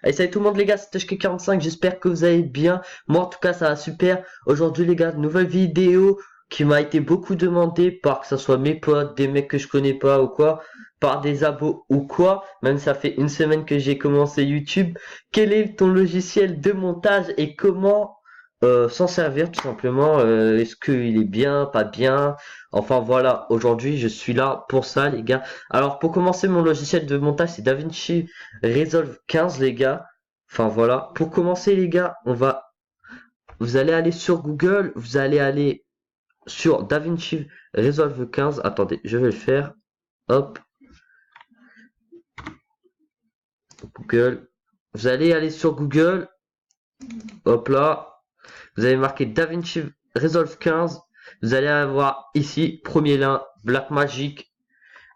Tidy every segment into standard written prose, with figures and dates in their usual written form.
Allez, salut tout le monde les gars, c'est HK45, j'espère que vous allez bien. Moi en tout cas ça va super. Aujourd'hui les gars, nouvelle vidéo qui m'a été beaucoup demandée par que ce soit mes potes, des mecs que je connais pas ou quoi, par des abos ou quoi. Même ça fait une semaine que j'ai commencé YouTube. Quel est ton logiciel de montage et comment s'en servir tout simplement? Est-ce qu'il est bien, pas bien? Enfin voilà, aujourd'hui je suis là pour ça les gars. Alors pour commencer mon logiciel de montage c'est DaVinci Resolve 15 les gars. Enfin voilà. Pour commencer les gars, vous allez aller sur Google, vous allez aller sur DaVinci Resolve 15. Attendez, je vais le faire. Hop, Google. Vous allez aller sur Google. Hop là. Vous allez marquer DaVinci Resolve 15. Vous allez avoir ici, premier lien, Blackmagic.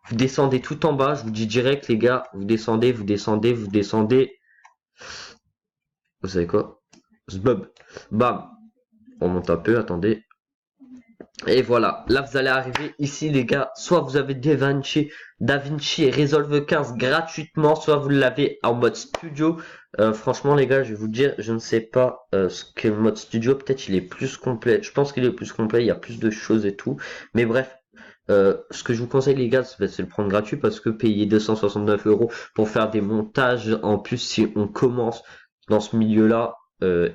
Vous descendez tout en bas. Je vous dis direct les gars. Vous descendez, vous descendez, vous descendez. Vous savez quoi? Zbub. Bam. On monte un peu, attendez. Et voilà, là vous allez arriver ici les gars, soit vous avez DaVinci et Resolve 15 gratuitement, soit vous l'avez en mode studio. Franchement les gars, je vais vous dire, je ne sais pas ce qu'est le mode studio, peut-être il est plus complet, je pense qu'il est plus complet, il y a plus de choses et tout. Mais bref, ce que je vous conseille les gars, c'est de le prendre gratuit parce que payer 269 € pour faire des montages, en plus si on commence dans ce milieu-là,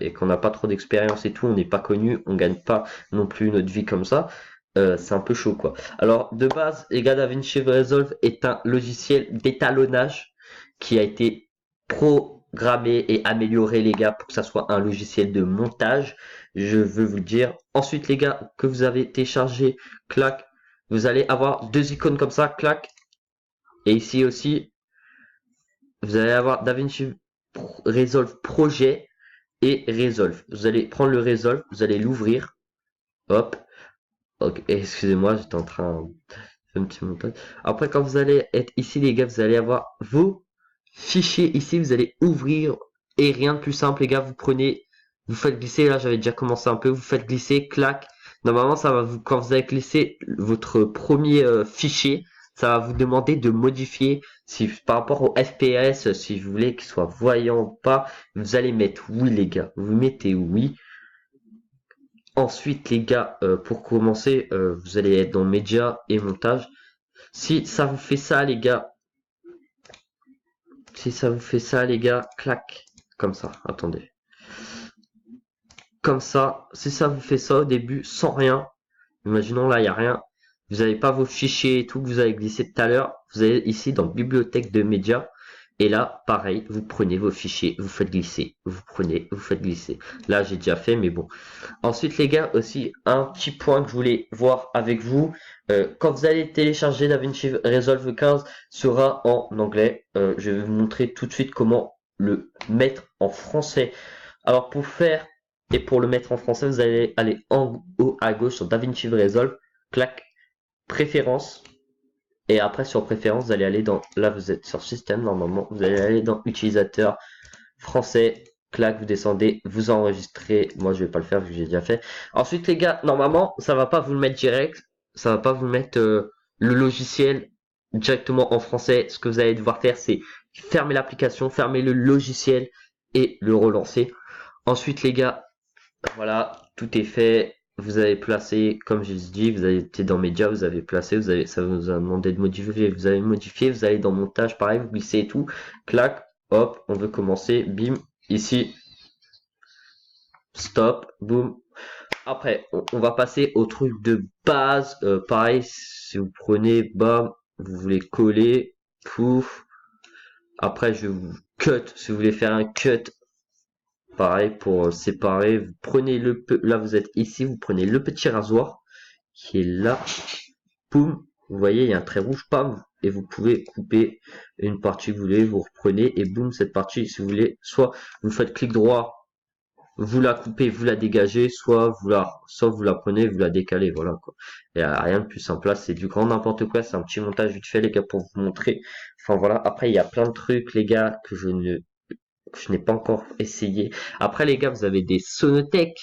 et qu'on n'a pas trop d'expérience et tout, on n'est pas connu, on gagne pas non plus notre vie comme ça, c'est un peu chaud quoi. Alors de base, les gars, DaVinci Resolve est un logiciel d'étalonnage qui a été programmé et amélioré les gars pour que ça soit un logiciel de montage. Je veux vous le dire. Ensuite les gars, que vous avez téléchargé, clac, vous allez avoir deux icônes comme ça, clac. Et ici aussi, vous allez avoir DaVinci Resolve Projet et Resolve. Vous allez prendre le Resolve, vous allez l'ouvrir. Hop. Ok, excusez-moi, j'étais en train de faire un petit montage. Après, quand vous allez être ici, les gars, vous allez avoir vos fichiers ici. Vous allez ouvrir et rien de plus simple, les gars. Vous prenez, vous faites glisser. Là, j'avais déjà commencé un peu. Vous faites glisser, clac. Normalement, ça va vous, quand vous avez glissé votre premier fichier, ça va vous demander de modifier si par rapport au FPS, si vous voulez qu'il soit voyant ou pas. Vous allez mettre oui, les gars. Vous mettez oui. Ensuite, les gars, pour commencer, vous allez être dans médias et montage. Si ça vous fait ça, les gars, si ça vous fait ça, les gars, clac, comme ça. Attendez, comme ça. Si ça vous fait ça au début, sans rien. Imaginons là, il y a rien. Vous n'avez pas vos fichiers et tout que vous avez glissé tout à l'heure. Vous allez ici dans bibliothèque de médias. Et là, pareil, vous prenez vos fichiers, vous faites glisser, vous prenez, vous faites glisser. Là, j'ai déjà fait, mais bon. Ensuite, les gars, aussi, un petit point que je voulais voir avec vous. Quand vous allez télécharger DaVinci Resolve 15, sera en anglais. Je vais vous montrer tout de suite comment le mettre en français. Alors, pour faire et pour le mettre en français, vous allez aller en haut à gauche sur DaVinci Resolve, clac, préférences. Et après, sur préférences, vous allez aller dans, là, vous êtes sur système, normalement, vous allez aller dans utilisateur français, clac, vous descendez, vous enregistrez. Moi, je vais pas le faire vu que j'ai déjà fait. Ensuite, les gars, normalement, ça va pas vous le mettre direct. Ça va pas vous mettre le logiciel directement en français. Ce que vous allez devoir faire, c'est fermer l'application, fermer le logiciel et le relancer. Ensuite, les gars, voilà, tout est fait. Vous avez placé, comme je dit, vous avez été dans médias, vous avez placé, vous avez, ça vous a demandé de modifier, vous avez modifié, vous allez dans montage, pareil, vous glissez et tout, clac, hop, on veut commencer, bim, ici, stop, boum. Après, on va passer au truc de base, pareil, si vous prenez, bam, vous voulez coller, pouf. Après, je vais vous cut, si vous voulez faire un cut, pareil, pour séparer, vous prenez là vous êtes ici, vous prenez le petit rasoir qui est là, poum, vous voyez, il y a un trait rouge, pam, et vous pouvez couper une partie que vous voulez, vous reprenez, et boum, cette partie, si vous voulez, soit vous faites clic droit, vous la coupez, vous la dégagez, soit vous la prenez, vous la décalez, voilà, quoi. Il n'y a rien de plus simple, là, c'est du grand n'importe quoi, c'est un petit montage vite fait, les gars, pour vous montrer. Enfin, voilà, après, il y a plein de trucs, les gars, que je n'ai pas encore essayé. Après, les gars, vous avez des sonothèques.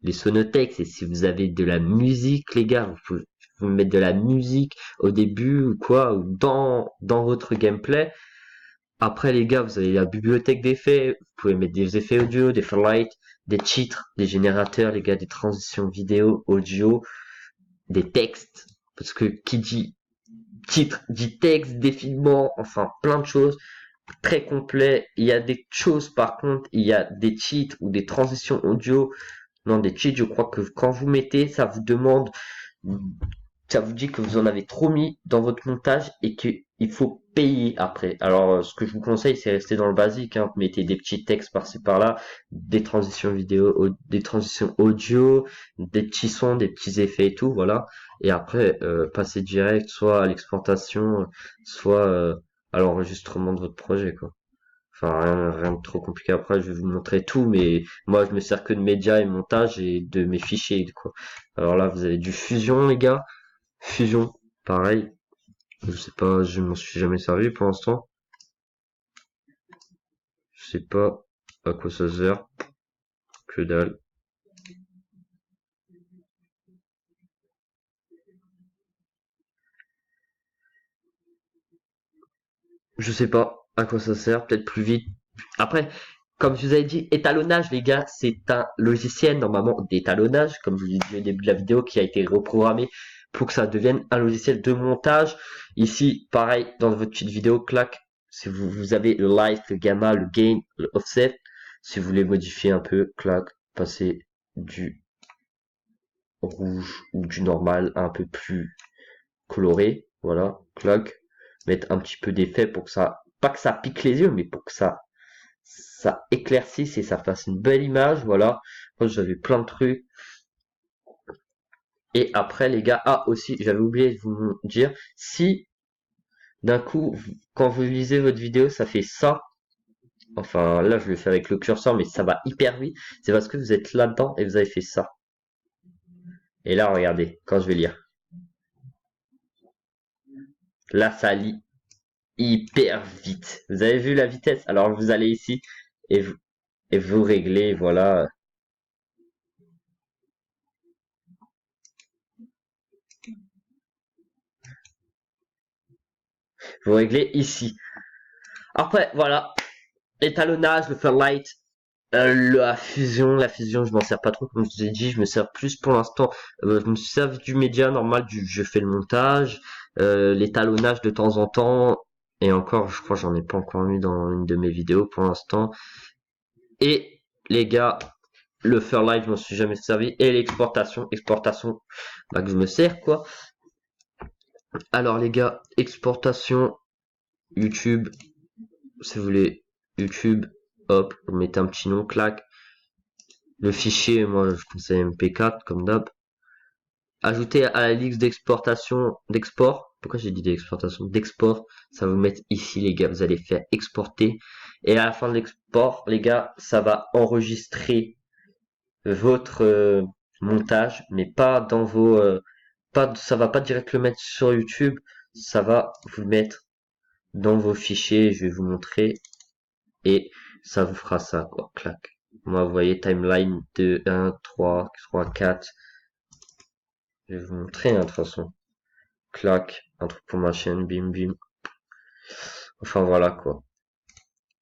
Les sonothèques, c'est si vous avez de la musique, les gars, vous pouvez vous mettre de la musique au début ou quoi, ou dans votre gameplay. Après, les gars, vous avez la bibliothèque d'effets. Vous pouvez mettre des effets audio, des fairlight, des titres, des générateurs, les gars, des transitions vidéo, audio, des textes. Parce que qui dit titre dit texte, défilement, enfin plein de choses. Très complet. Il y a des choses, par contre, il y a des cheats ou des transitions audio. Non, des cheats, je crois que quand vous mettez, ça vous dit que vous en avez trop mis dans votre montage et qu'il faut payer après. Alors, ce que je vous conseille, c'est rester dans le basique, hein. Vous mettez des petits textes par-ci par-là, des transitions vidéo, des transitions audio, des petits sons, des petits effets et tout, voilà. Et après, passer direct, soit à l'exportation, soit à l'enregistrement de votre projet, quoi. Enfin, rien de trop compliqué. Après, je vais vous montrer tout, mais moi, je me sers que de médias et montage et de mes fichiers, quoi. Alors là, vous avez du Fusion, les gars. Fusion, pareil. Je sais pas, je m'en suis jamais servi pour l'instant. Je sais pas à quoi ça sert. Que dalle. Je sais pas à quoi ça sert. Peut-être plus vite. Après, comme je vous avais dit, étalonnage, les gars, c'est un logiciel normalement d'étalonnage, comme je vous l'ai dit au début de la vidéo, qui a été reprogrammé pour que ça devienne un logiciel de montage. Ici, pareil, dans votre petite vidéo, clac, si vous avez le light, le gamma, le gain, le offset, si vous voulez modifier un peu, clac, passer du rouge ou du normal un peu plus coloré, voilà, clac, mettre un petit peu d'effet pour que ça, pas que ça pique les yeux, mais pour que ça éclaircisse et ça fasse une belle image, voilà. Moi, j'avais plein de trucs. Et après, les gars, ah, aussi, j'avais oublié de vous dire, si d'un coup, quand vous lisez votre vidéo, ça fait ça, enfin, là, je le fais avec le curseur, mais ça va hyper vite, c'est parce que vous êtes là-dedans et vous avez fait ça. Et là, regardez, quand je vais lire. Là, ça lit hyper vite. Vous avez vu la vitesse? Alors, vous allez ici et vous réglez, voilà. Vous réglez ici. Après, voilà. L'étalonnage, le fairlight, la fusion, je m'en sers pas trop, comme je vous ai dit, je me sers plus pour l'instant, je me sers du média normal, je fais le montage, l'étalonnage de temps en temps, et encore, je crois, j'en ai pas encore mis dans une de mes vidéos pour l'instant. Et les gars, le Fairlight, je m'en suis jamais servi, et exportation, bah, que je me sers, quoi. Alors les gars, exportation, YouTube, si vous voulez, YouTube, hop, vous mettez un petit nom, clac. Le fichier, moi je conseille MP4 comme d'hab. Ajouter à la liste d'exportation, d'export. Pourquoi j'ai dit d'exportation? D'export. Ça va vous mettre ici les gars. Vous allez faire exporter. Et à la fin de l'export, les gars, ça va enregistrer votre montage, mais pas dans vos, ça va pas direct le mettre sur YouTube. Ça va vous le mettre dans vos fichiers. Je vais vous montrer et ça vous fera ça quoi. Clac. Moi, vous voyez timeline 2, 1, 3, 3, 4. Je vais vous montrer, hein, de toute façon. Clac, un truc pour ma chaîne, bim bim. Enfin voilà quoi.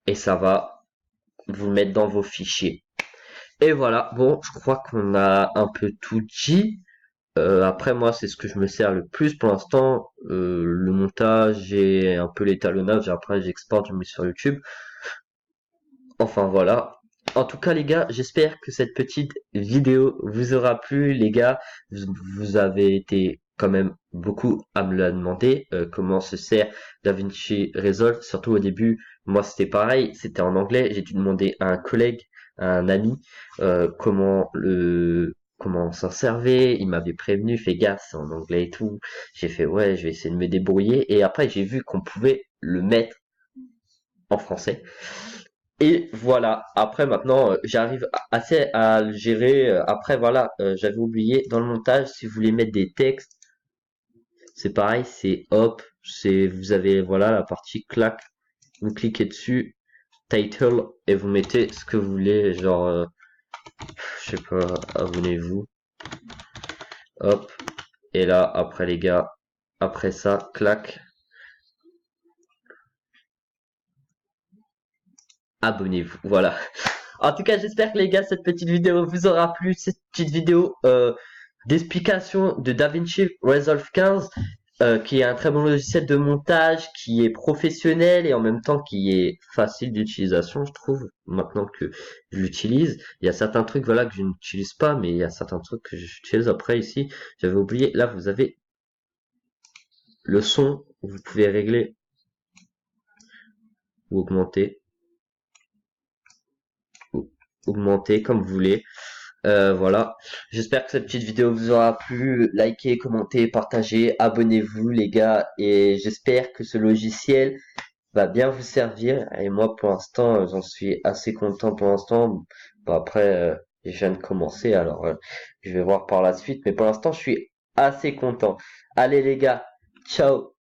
Et ça va vous le mettre dans vos fichiers. Et voilà, bon, je crois qu'on a un peu tout dit. Après moi, c'est ce que je me sers le plus pour l'instant. Le montage et un peu l'étalonnage. Après, j'exporte, je mets sur YouTube. Enfin voilà. En tout cas les gars, j'espère que cette petite vidéo vous aura plu les gars. Vous avez été quand même beaucoup à me la demander comment se sert DaVinci Resolve. Surtout au début, moi c'était pareil, c'était en anglais. J'ai dû demander à un collègue, à un ami, comment on s'en servait. Il m'avait prévenu, fais gaffe, c'est en anglais et tout. J'ai fait ouais, je vais essayer de me débrouiller. Et après j'ai vu qu'on pouvait le mettre en français. Et voilà, après maintenant, j'arrive assez à le gérer. Après voilà, j'avais oublié dans le montage, si vous voulez mettre des textes, c'est pareil, c'est hop, vous avez voilà la partie clac, vous cliquez dessus, title et vous mettez ce que vous voulez, genre je sais pas, abonnez-vous, hop, et là après les gars, après ça, clac, abonnez-vous. Voilà. En tout cas, j'espère que les gars, cette petite vidéo vous aura plu. Cette petite vidéo d'explication de DaVinci Resolve 15, qui est un très bon logiciel de montage, qui est professionnel et en même temps qui est facile d'utilisation, je trouve, maintenant que je l'utilise. Il y a certains trucs, voilà, que je n'utilise pas, mais il y a certains trucs que j'utilise. Après, ici, j'avais oublié, là, vous avez le son, vous pouvez régler ou augmenter, ou augmenter comme vous voulez. Voilà. J'espère que cette petite vidéo vous aura plu. Likez, commentez, partagez, abonnez-vous les gars. Et j'espère que ce logiciel va bien vous servir. Et moi pour l'instant, j'en suis assez content pour l'instant. Bon, après, je viens de commencer, alors je vais voir par la suite. Mais pour l'instant, je suis assez content. Allez les gars, ciao!